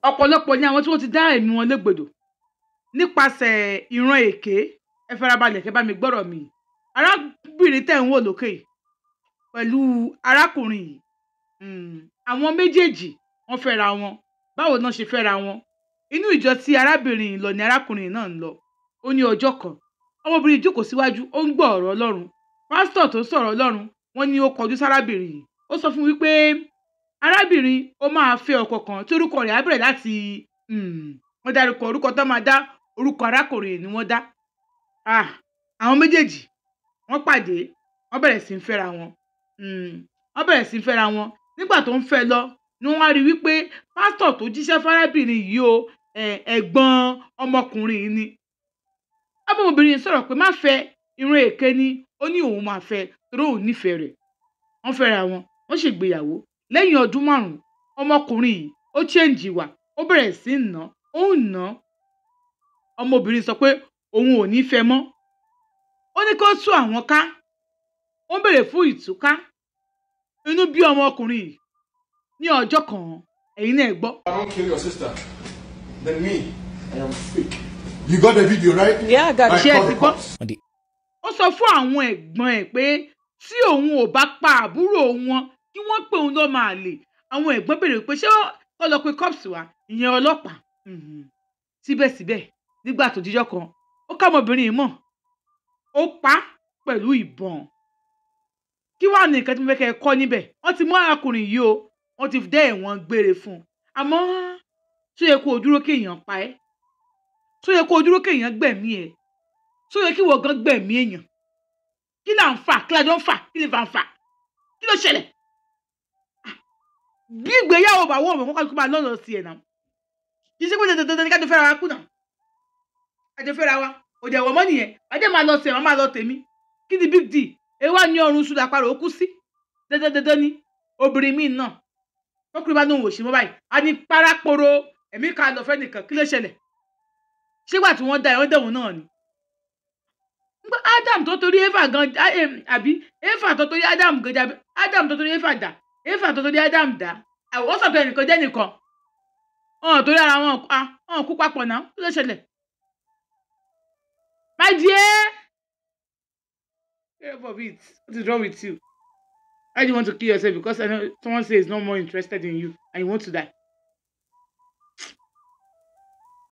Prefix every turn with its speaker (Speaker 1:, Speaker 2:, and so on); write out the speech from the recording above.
Speaker 1: ọ̀pọ̀lọpọ̀ ni àwọn tí wọ́n ti dá ẹ̀mí wọn légbodò nípasẹ̀ ìran èké. Ẹ farabalẹ̀ kẹ́ bá mi gbọ́rọ̀ mi. Arábìnrin tẹ́ ń wò lókè yìí pẹ̀lú arákùnrin yìí, àwọn méjèèjì wọ́n fẹ́ra wọn. Báwo náà ṣe fẹ́ra wọn? Inú ìjọ tí arábìnrin yìí lọ ni arákùnrin náà ń lọ. Ó ní ọjọ́ kan ọmọbìnrin jókòó síwájú, ó ń gbọ́ ọ̀rọ̀ Ọlọ́run. Pásítọ̀ tó ń sọ̀rọ̀ Ọlọ́run, wọ́n ní ó kọjú sárábìnrin yìí. Ó sọ fún wípé arábìnrin ó máa fẹ́ ọkọ kan tí orúkọ rẹ̀ á bẹ̀rẹ̀ láti wọ́n dárúkọ orúkọ tó máa dá, orúkọ arákùnrin yìí ni wọ́n dá. Àwọn méjèèjì wọ́n pàdé, wọ́n bẹ̀rẹ̀ sí ń fẹ́ra wọn. Wọ́n bẹ̀rẹ̀ sí ń fẹ́ra wọn. Nígbà tó ń fẹ́ lọ ni wọ́n á rí wípé pásítọ̀ tó jíṣẹ́ fárábìnrin yìí o, ẹ̀gbọ́n ọmọkùnrin yìí ni. Ọmọbìnrin yìí sọ̀rọ̀ pé má fẹ́, ìran èké ni. Ó ní òun máa fẹ́ torí òun nífẹ̀ẹ́ rẹ̀. Wọ́n fẹ́ra wọn, wọ́n ṣègbéyàwó. Lẹ́yìn ọdún 5 ọmọkùnrin yìí ó change ìwà, ó bẹ̀rẹ̀ sí ń ná, ó ń ná. Ọmọbìnrin sọ pé òun ò ní fẹ́ mọ́. Ó ní kó tú àwọn ká. Ó ń bèrè fún ìtúká. Inú bí ọmọkùnrin yìí ní ọjọ́ kan, ẹ̀yin náà gbọ́.
Speaker 2: I don't kill your sister. Then me, I am fake. You got the video, right?
Speaker 1: Yeah, I got it. Ó sọ fún àwọn ẹ̀gbọ́n ẹ̀ pé tí òun ò bá pa àbúrò wọn kí wọ́n pè òun lọ́mọ àlè. Àwọn ẹ̀gbọ́n bèrè pé ṣé ó lọ pe cops wá, ìyẹn ọlọ́pàá. Síbẹ̀síbẹ̀ nígbà tó jíjọ́ kan, ó ká ọmọbìnrin yìí mọ̀. Ó pa á pẹ̀lú ìbọn. Kí wàá ní nǹkan tí mo fẹ́ kẹ́ ẹ kọ́ níbẹ̀? Wọ́n ti mú arákùnrin yìí o, wọ́n ti dá ẹ̀wọ̀n gbére fún un. Àmọ́ tó yẹ kó o dúró kéèyàn pa ẹ́? Tó yẹ kó o dúró kéèyàn gbẹ̀mí ẹ̀? Tó yẹ kí wọ́n gan gbẹ̀mí èèyàn? Kí là ń fà? Kí la jọ ń fà? Kí ni fà ń fà? Kí ló ṣẹlẹ̀? Bí ìgbéyàwó bá wọ̀ mọ́ kó máa lọ́nà sí ẹ̀ náà. Kì í ṣe pé dandan ní ká jọ fẹ́ra wa kú náà. Ká jọ fẹ́ra wa. Òde ẹ̀wọ̀n mọ́ nìyẹn. Adé máa lọ sí ẹ̀, máa lọ tèmi. Kí ni big deal? Ewa ní ọrùn sùdà parò ó kú sí. Dandan ni obìnrin míì náà. Tọ́kùnrin bá lóun ò ṣe mọ́ báyìí. A ní paraporo ẹ̀mí ká lọ fẹ́ nìkan. Kí ló ṣẹlẹ̀? Ṣégbà tí wọ́n dá ẹ̀ wọ́n dẹ̀wọ̀n náà ni. Adam tó torí Eva gan àbí Eva tó torí Adam gan jábẹ́. Adam tó torí Eva dá. Eva tó torí Adam dá. Àwọn sọ̀tọ̀ ẹnìkan jẹ́ nìkan. Torí ara wọn kú papọ̀ náà. Kí ló ṣẹlẹ̀? My dear, care of it. What is wrong with you? Why do you want to kill yourself? Because I know someone says no more interested in you and you want to die.